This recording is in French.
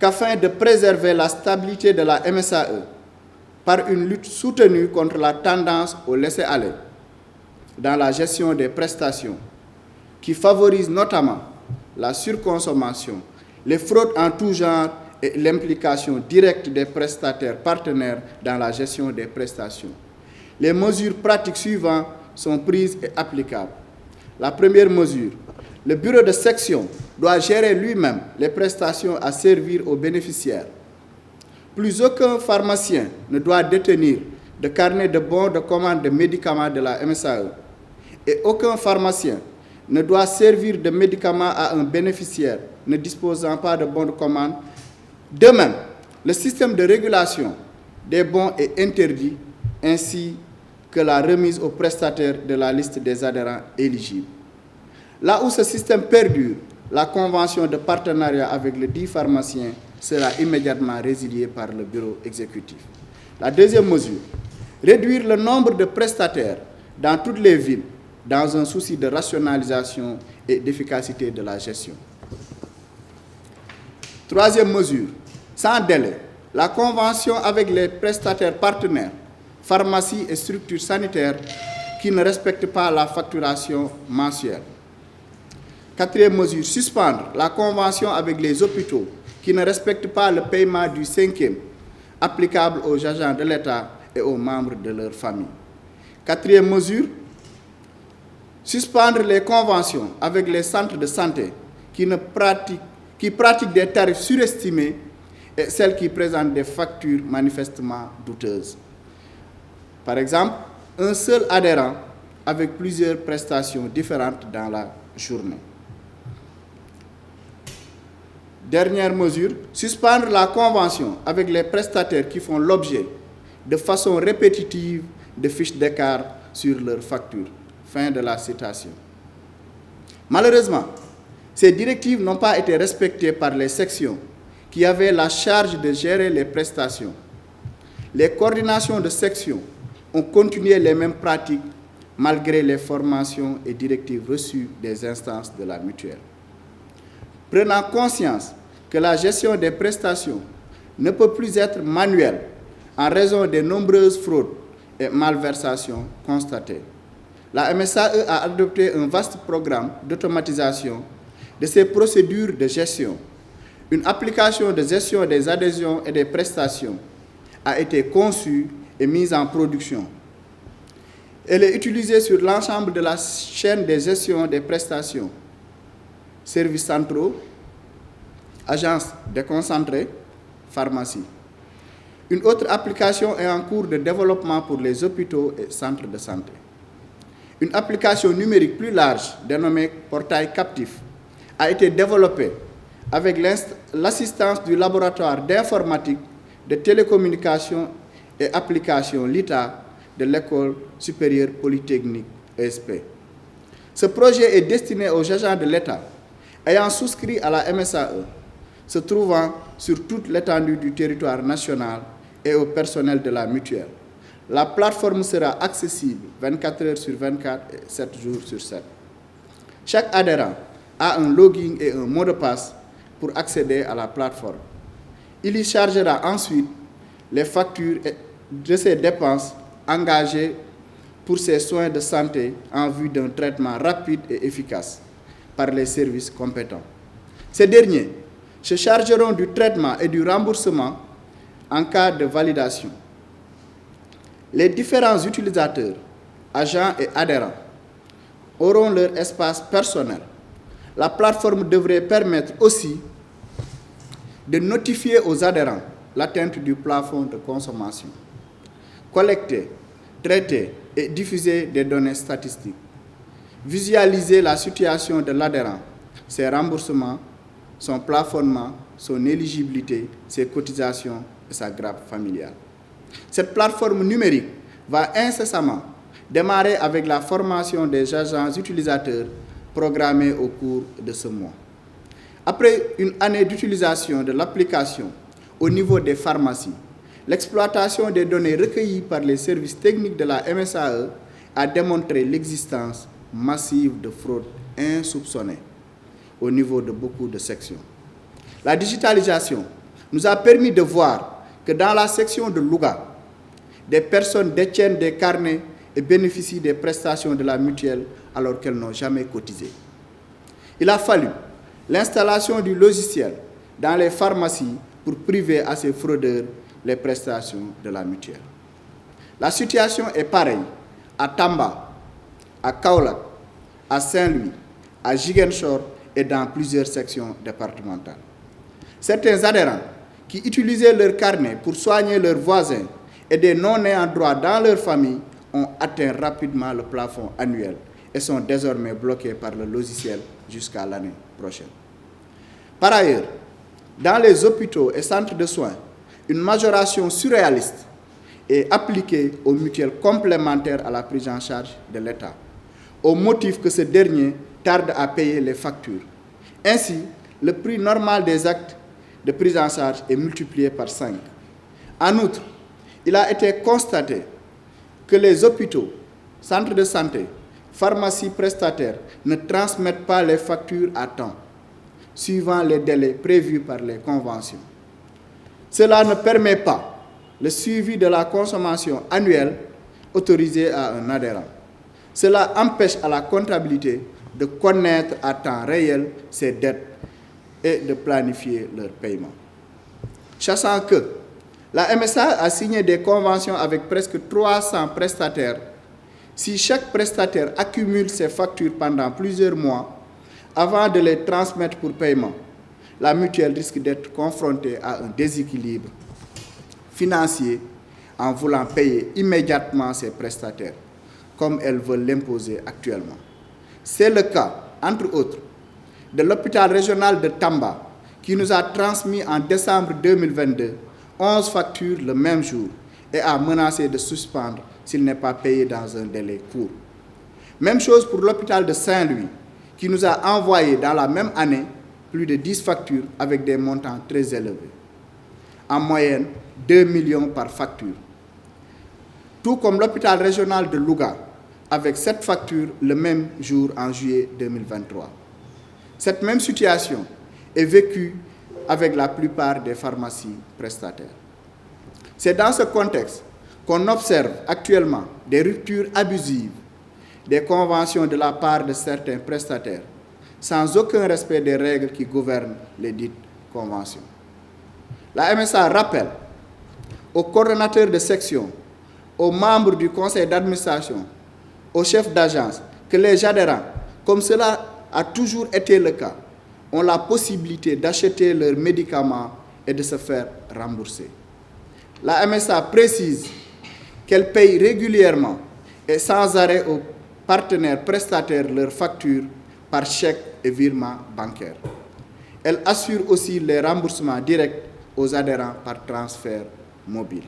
qu'afin de préserver la stabilité de la MSAE par une lutte soutenue contre la tendance au laisser-aller dans la gestion des prestations, qui favorise notamment la surconsommation, les fraudes en tout genre et l'implication directe des prestataires partenaires dans la gestion des prestations. Les mesures pratiques suivantes sont prises et applicables. La première mesure, le bureau de section doit gérer lui-même les prestations à servir aux bénéficiaires. Plus aucun pharmacien ne doit détenir de carnet de bons de commande de médicaments de la MSAE et aucun pharmacien ne doit servir de médicaments à un bénéficiaire ne disposant pas de bons de commande. De même, le système de régulation des bons est interdit, ainsi que la remise aux prestataires de la liste des adhérents éligibles. Là où ce système perdure, la convention de partenariat avec le dit pharmacien sera immédiatement résiliée par le bureau exécutif. La deuxième mesure, réduire le nombre de prestataires dans toutes les villes dans un souci de rationalisation et d'efficacité de la gestion. Troisième mesure, sans délai, la convention avec les prestataires partenaires, pharmacies et structures sanitaires qui ne respectent pas la facturation mensuelle. Quatrième mesure, suspendre la convention avec les hôpitaux qui ne respectent pas le paiement du cinquième applicable aux agents de l'État et aux membres de leur famille. Quatrième mesure, suspendre les conventions avec les centres de santé qui pratiquent des tarifs surestimés et celles qui présentent des factures manifestement douteuses. Par exemple, un seul adhérent avec plusieurs prestations différentes dans la journée. Dernière mesure, suspendre la convention avec les prestataires qui font l'objet de façon répétitive de fiches d'écart sur leurs factures. Fin de la citation. Malheureusement, ces directives n'ont pas été respectées par les sections qui avaient la charge de gérer les prestations. Les coordinations de sections ont continué les mêmes pratiques malgré les formations et directives reçues des instances de la mutuelle. Prenant conscience que la gestion des prestations ne peut plus être manuelle en raison des nombreuses fraudes et malversations constatées, la MSAE a adopté un vaste programme d'automatisation de ses procédures de gestion. Une application de gestion des adhésions et des prestations a été conçue et mise en production. Elle est utilisée sur l'ensemble de la chaîne de gestion des prestations, services centraux, agences déconcentrées, pharmacies. Une autre application est en cours de développement pour les hôpitaux et centres de santé. Une application numérique plus large, dénommée Portail Captif, a été développée avec l'assistance du laboratoire d'informatique, de télécommunications et applications LITA de l'École supérieure polytechnique ESP. Ce projet est destiné aux agents de l'État ayant souscrit à la MSAE, se trouvant sur toute l'étendue du territoire national et au personnel de la mutuelle. La plateforme sera accessible 24 heures sur 24 et 7 jours sur 7. Chaque adhérent a un login et un mot de passe pour accéder à la plateforme. Il y chargera ensuite les factures de ses dépenses engagées pour ses soins de santé en vue d'un traitement rapide et efficace par les services compétents. Ces derniers se chargeront du traitement et du remboursement en cas de validation. Les différents utilisateurs, agents et adhérents auront leur espace personnel. La plateforme devrait permettre aussi de notifier aux adhérents l'atteinte du plafond de consommation, collecter, traiter et diffuser des données statistiques, visualiser la situation de l'adhérent, ses remboursements, son plafonnement, son éligibilité, ses cotisations et sa grappe familiale. Cette plateforme numérique va incessamment démarrer avec la formation des agents utilisateurs programmée au cours de ce mois. Après une année d'utilisation de l'application au niveau des pharmacies, l'exploitation des données recueillies par les services techniques de la MSAE a démontré l'existence massive de fraudes insoupçonnées au niveau de beaucoup de sections. La digitalisation nous a permis de voir que dans la section de Louga, des personnes détiennent des carnets et bénéficient des prestations de la mutuelle alors qu'elles n'ont jamais cotisé. Il a fallu l'installation du logiciel dans les pharmacies pour priver à ces fraudeurs les prestations de la mutuelle. La situation est pareille à Tamba, à Kaolack, à Saint-Louis, à Ziguinchor et dans plusieurs sections départementales. Certains adhérents qui utilisaient leur carnet pour soigner leurs voisins et des non-ayants droit dans leur famille ont atteint rapidement le plafond annuel et sont désormais bloqués par le logiciel jusqu'à l'année prochaine. Par ailleurs, dans les hôpitaux et centres de soins, une majoration surréaliste est appliquée aux mutuelles complémentaires à la prise en charge de l'État, au motif que ce dernier tarde à payer les factures. Ainsi, le prix normal des actes de prise en charge est multiplié par 5. En outre, il a été constaté que les hôpitaux, centres de santé, pharmacies prestataires ne transmettent pas les factures à temps, suivant les délais prévus par les conventions. Cela ne permet pas le suivi de la consommation annuelle autorisée à un adhérent. Cela empêche à la comptabilité de connaître à temps réel ses dettes et de planifier leur paiement. Sachant que la MSA a signé des conventions avec presque 300 prestataires. Si chaque prestataire accumule ses factures pendant plusieurs mois avant de les transmettre pour paiement, la mutuelle risque d'être confrontée à un déséquilibre financier en voulant payer immédiatement ses prestataires, comme elle veut l'imposer actuellement. C'est le cas, entre autres, de l'hôpital régional de Tamba, qui nous a transmis en décembre 2022 11 factures le même jour et a menacé de suspendre s'il n'est pas payé dans un délai court. Même chose pour l'hôpital de Saint-Louis, qui nous a envoyé dans la même année plus de 10 factures avec des montants très élevés. En moyenne, 2 millions par facture. Tout comme l'hôpital régional de Louga, avec 7 factures le même jour en juillet 2023. Cette même situation est vécue avec la plupart des pharmacies prestataires. C'est dans ce contexte qu'on observe actuellement des ruptures abusives des conventions de la part de certains prestataires, sans aucun respect des règles qui gouvernent les dites conventions. La MSA rappelle aux coordonnateurs de section, aux membres du conseil d'administration, aux chefs d'agence que les adhérents, comme cela a toujours été le cas, ont la possibilité d'acheter leurs médicaments et de se faire rembourser. La MSA précise qu'elle paye régulièrement et sans arrêt aux partenaires prestataires leurs factures par chèque et virement bancaire. Elle assure aussi les remboursements directs aux adhérents par transfert mobile.